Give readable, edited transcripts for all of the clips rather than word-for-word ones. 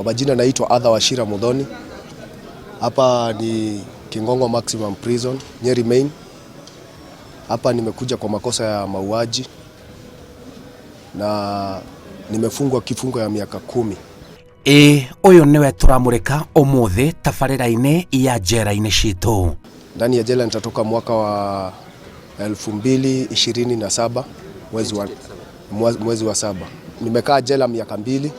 majina naitwa Arthur Wachira Mudhoni. Hapa ni Kingongo Maximum Prison, Nyeri Main. Hapa nimekuja kwa makosa ya mauaji na nimefungwa kifungo ya miaka 10. Uyu niwe turamurika umuthi tabarĩra-inĩ ya njera-inĩ citũ. Ndani ya jela nitatoka mwaka wa 2027 mwezi wa 7. Nimekaa jela miaka 2.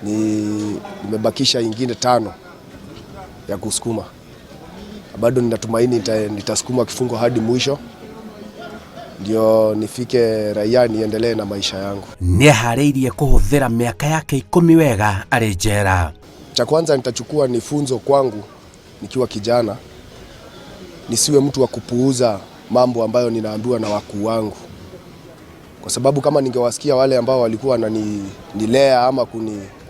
Nimebakisha ingine 5 ya kusukuma. Bado ninatumaini nitasukuma kifungo hadi mwisho ndio nifike raia niendelee na maisha yangu. Nĩeharĩirie kũhũthĩra miaka yake 10 wega arĩ njera. Cha kwanza nitachukua ni funzo kwangu nikiwa kijana, nisiwe mtu wa kupuuza mambo ambayo ninaambiwa na wakuu wangu. Kwa sababu kama ningewasikia wale ambao walikuwa wananilea ama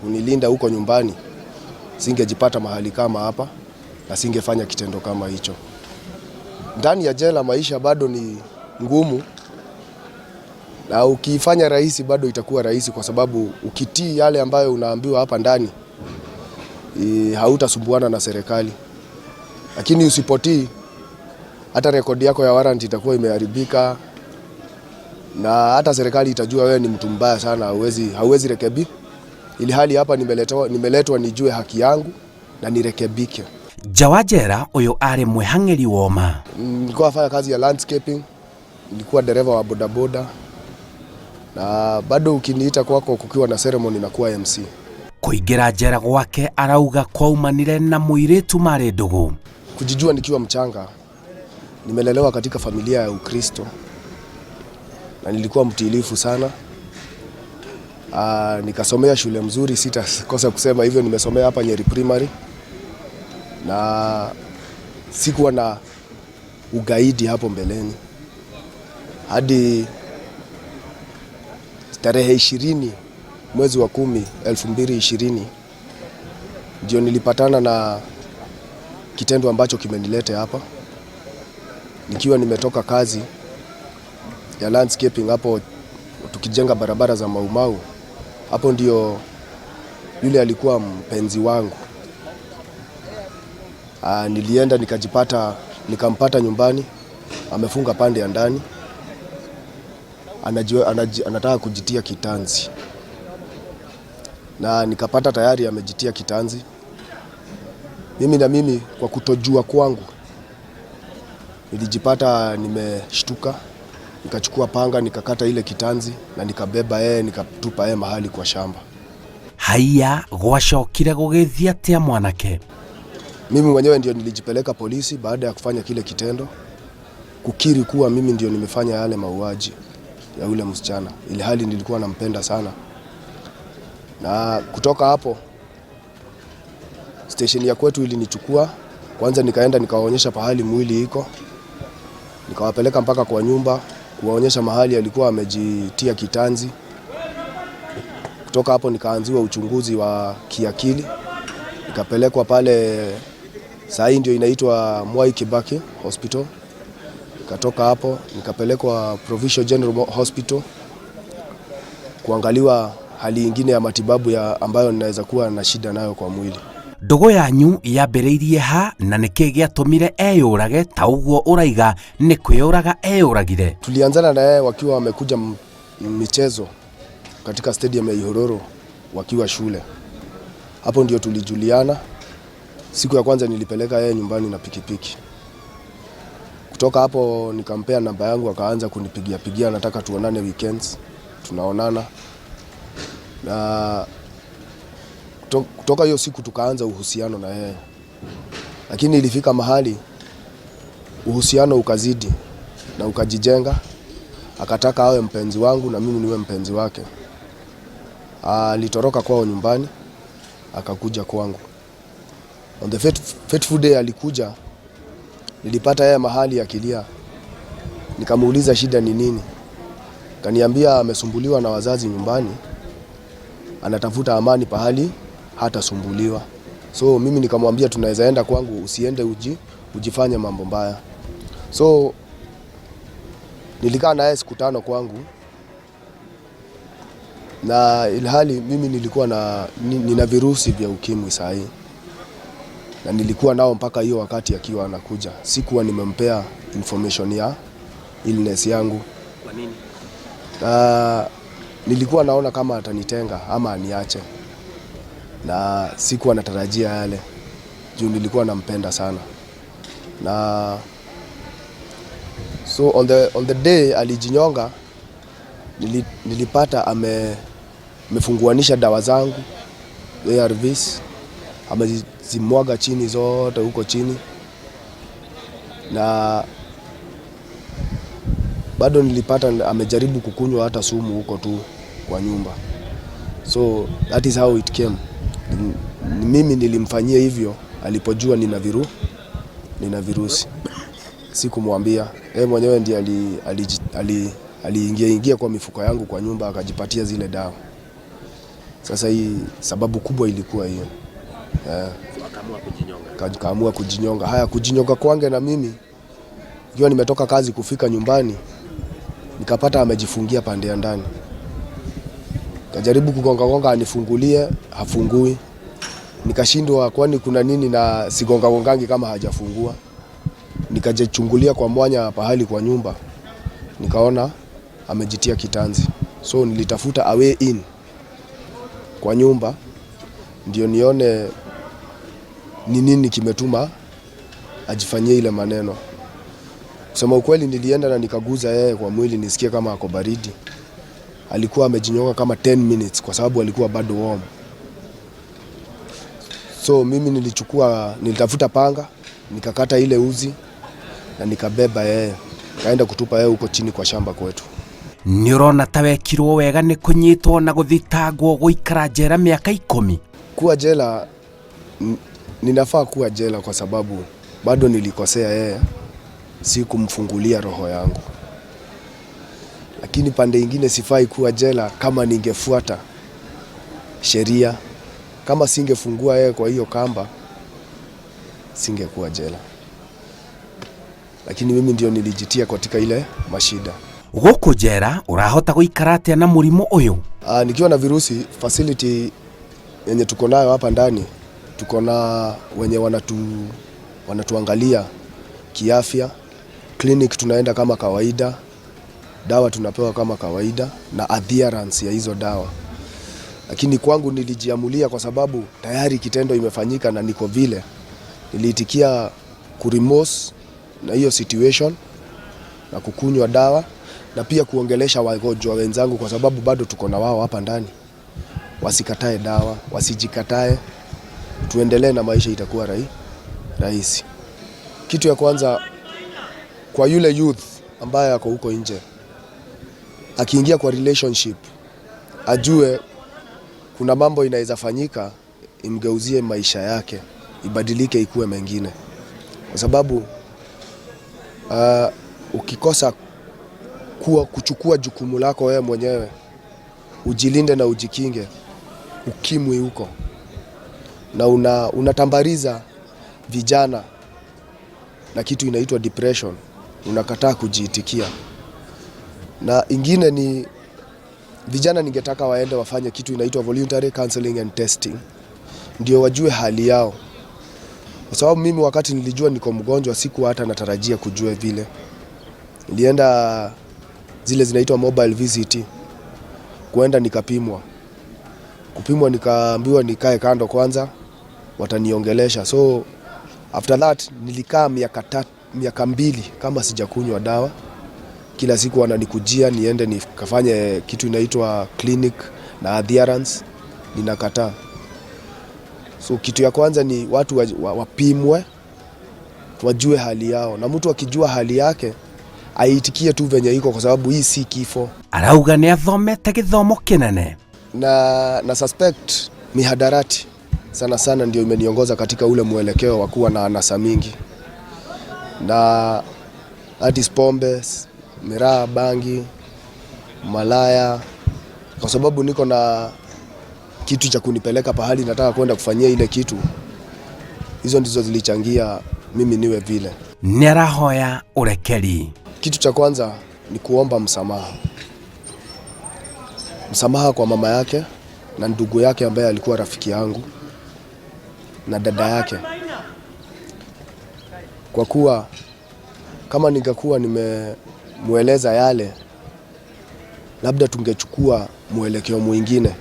kunilinda huko nyumbani, singejipata mahali kama hapa na singefanya kitendo kama hicho. Ndani ya jela maisha bado ni ngumu, na ukifanya rahisi bado itakuwa rahisi, kwa sababu ukitii yale ambayo unaambiwa hapa ndani hautasumbuana na serikali. Lakini usipotii, hata rekodi yako ya warrant itakuwa imeharibika na hata serikali itajua wewe ni mtu mbaya sana, hauwezi rekebi. Ili hali hapa nimeletwa nijue haki yangu na nirekebike. Jawa njera uyu arĩ mwĩhang'ĩri woma. Nilikuwa nafanya kazi ya landscaping, nilikuwa dereva wa bodaboda, na bado ukiniita kwako kukiwa na ceremony na kuwa MC. Kũingĩra njera gwake arauga kwaumanire na mũirĩtu maarĩ ndũgũ. Kujijua nikiwa mchanga, nimelelewa katika familia ya Ukristo na nilikuwa mtiilifu sana. Nikasomea shule mzuri, sitakosa kusema hivyo. Nimesomea hapa Nyeri Primary na sikuwa na ugaidi hapo mbeleni. Hadi tarehe 20 mwezi wa 10 2020 ndio nilipatana na kitendo ambacho kimenileta hapa. Nikiwa nimetoka kazi ya landscaping hapo tukijenga barabara za Maumau, hapo ndio yule alikuwa mpenzi wangu. Nilienda nikampata nyumbani, amefunga pande ya ndani, anataka kujitia kitanzi, na nikapata tayari amejitia kitanzi. Mimi kwa kutojua kwangu nilijipata nimeshtuka, nikachukua panga nikakata ile kitanzi na nikabeba yeye nikatupa yeye mahali kwa shamba. Haya gwacokire gũgĩthia atĩa mwanake? Mimi mwenyewe ndio nilijipeleka polisi baada ya kufanya kile kitendo, kukiri kuwa mimi ndio nimefanya yale mauaji ya yule msichana, ili hali nilikuwa nampenda sana. Na kutoka hapo station ya kwetu ilinichukua, kwanza nikaenda nikawaonyesha pahali mwili iko, nikawapeleka mpaka kwa nyumba kuwaonyesha mahali alikuwa amejitia kitanzi. Kutoka hapo nikaanziwa uchunguzi wa kiakili, nikapelekwa pale saa hii ndio inaitwa Mwai Kibaki Hospital. Katoka hapo nikapelekwa Provincial General Hospital kuangaliwa hali nyingine ya matibabu ambayo ninaweza kuwa na shida nayo kwa mwili. Ndũgũ yanyu yambĩrĩirie ha na nĩkĩ gĩatũmire eyũrage ta ũguo ũraiga nĩ kwĩyũraga eyũragire? Tulianzana na yeye wakiwa wamekuja michezo katika stadium ya Ihororo wakiwa shule. Hapo ndio tulijuliana. Siku ya kwanza nilipeleka yeye nyumbani na pikipiki. Kutoka hapo nikampea namba yangu, akaanza kunipigia, nataka tuonane weekends. Tunaonana. Na kutoka hiyo siku tukaanza uhusiano na yeye. Lakini ilifika mahali uhusiano ukazidi na ukajijenga. Akataka awe mpenzi wangu na mimi niwe mpenzi wake. Alitoroka kwao nyumbani, akakuja kwangu. On the fateful day alikuja, nilipata yeye mahali akilia. Nikamuuliza shida ni nini. Kaniambia amesumbuliwa na wazazi nyumbani, anatafuta amani pahali hatasumbuliwa. So mimi nikamwambia tunaweza enda kwangu, usiende ujifanye mambo mbaya. So nilikaa naye siku 5 kwangu. Na ilhali mimi nilikuwa nina virusi vya ukimwi sahi. Na nilikuwa nao mpaka hiyo wakati akiwa anakuja. Sikuwa nimempea information ya illness yangu. Kwa nini? Nilikuwa naona kama atanitenga ama aniache. Na sikuwa natarajia yale. Juu nilikuwa nampenda sana. Na so on the day alijinyonga, nilipata amefunguanisha dawa zangu ARVs, amezimwaga chini zote huko chini, na bado nilipata amejaribu kukunywa hata sumu huko tu kwa nyumba. So that is how it came. Mimi nilimfanyia hivyo alipojua nina virusi. Sikumwambia. Yeye mwenyewe ndiye aliingia kwa mifuko yangu kwa nyumba akajipatia zile dawa. Sasa hii sababu kubwa ilikuwa hiyo. Akaamua kujinyonga. Kaamua kujinyonga. Haya, kujinyonga kwangu na mimi, nikiwa nimetoka kazi kufika nyumbani, nikapata amejifungia pande ya ndani. Kajaribu kugonga anifungulie, hafungui. Nikashindwa kwani kuna nini na sigongangi kama hajafungua. Nikajechungulia kwa mwanya pahali kwa nyumba, nikaona amejitia kitanzi. So nilitafuta a way in kwa nyumba ndio nione ni nini kimetuma ajifanyie ile maneno. Kusema ukweli, nilienda na nikaguza yeye kwa mwili nisikie kama ako baridi. Alikuwa amejinyonga kama 10 minutes kwa sababu alikuwa bado warm. So mimi nilitafuta panga, nikakata ile uzi na nikabeba yeye, kaenda kutupa yeye huko chini kwa shamba kwetu. Nĩũrona ta wekirwo wega nĩ kũnyitwo na gũthitangwo gũikara njera mĩaka 10. Kuwa jela, ninafaa kuwa jela kwa sababu bado nilikosea yeye, si kumfungulia roho yangu. Lakini pande ingine sifai kuwa jela kama ningefuata sheria. Kama singefungua yeye kwa hiyo kamba, singekuwa jela. Lakini mimi ndio nilijitia katika ile mashida. Gũkũ njera ũrahota gũikara atĩa na mũrimũ ũyũ? Nikiwa na virusi, facility yenye tuko nayo hapa ndani, tuko na wenye wanatuangalia kiafya, clinic tunaenda kama kawaida, dawa tunapewa kama kawaida na adherence ya hizo dawa. Lakini kwangu nilijiamulia kwa sababu tayari kitendo imefanyika na niko vile. Niliitikia kurimorse na hiyo situation na kukunywa dawa na pia kuongelesha wagonjwa wenzangu kwa sababu bado tuko na wao hapa ndani. Wasikatae dawa, wasijikatae. Tuendelee na maisha, itakuwa rahisi. Kitu ya kwanza kwa yule youth ambaye ako huko nje, akiingia kwa relationship, ajue kuna mambo inaweza fanyika imgeuzie maisha yake, ibadilike ikuwe mengine. Kwa sababu ukikosa kuchukua jukumu lako wewe mwenyewe, ujilinde na ujikinge, ukimwi huko. Na unatambariza vijana na kitu inaitwa depression, unakataa kujiitikia. Na ingine ni vijana ningetaka waende wafanye kitu inaitwa voluntary counseling and testing, ndio wajue hali yao. Kwa sababu mimi wakati nilijua niko mgonjwa sikuwa hata natarajia kujua vile. Nilienda zile zinaitwa mobile visit, kuenda nikapimwa. Kupimwa nikaambiwa nikae kando kwanza, wataniongelesha. So after that nilikaa miaka 2 kama sijakunywa dawa. Kila siku wananikujia niende nikafanye kitu inaitwa clinic na adherence, ninakataa. So kitu ya kwanza ni watu wapimwe, wajue hali yao. Na mtu akijua hali yake, aitikie tu venye iko kwa sababu hii si kifo. Arauga nĩ athomete gĩthomo kĩnene. Na suspect mihadarati sana ndio imeniongoza katika ule mwelekeo wa kuwa na anasa mingi. Na that is pombe, miraa, bangi, malaya. Kwa sababu niko na kitu cha kunipeleka pahali nataka kwenda kufanyia ile kitu. Hizo ndizo zilichangia mimi niwe vile. Nĩarahoya ũrekeri. Kitu cha kwanza ni kuomba msamaha. msamaha kwa mama yake na ndugu yake ambaye alikuwa rafiki yangu na dada yake, kwa kuwa kama ningekuwa nimemueleza yale, labda tungechukua mwelekeo mwingine.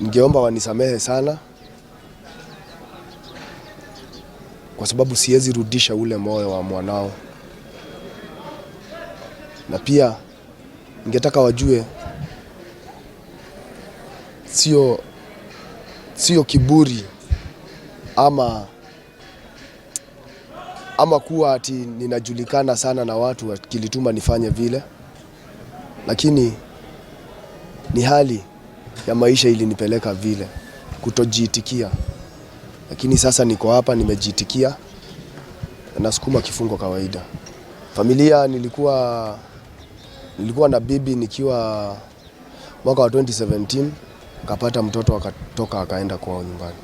Ningeomba wanisamehe sana, kwa sababu siwezi rudisha ule moyo wa mwanao, na pia ningetaka wajue sio kiburi ama kuwa ati ninajulikana sana na watu kilituma nifanye vile, lakini ni hali ya maisha ilinipeleka vile, kutojiitikia. Lakini sasa niko hapa, nimejiitikia na nasukuma kifungo kawaida. Familia, nilikuwa na bibi nikiwa mwaka wa 2017, akapata mtoto akatoka akaenda kwao nyumbani.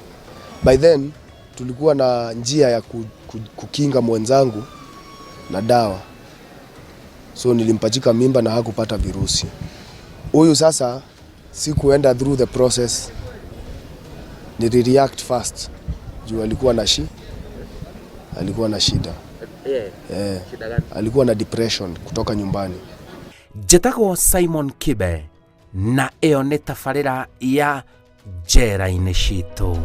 By then tulikuwa na njia ya kukinga mwenzangu na dawa, so nilimpachika mimba na hakupata virusi. Huyu sasa sikuenda through the process, nilireact fast juu alikuwa na shida. Alikuwa na depression kutoka nyumbani. Njĩtagwo Simon Kibe na ĩyo nĩ tabarĩra ya njera-inĩ citũ.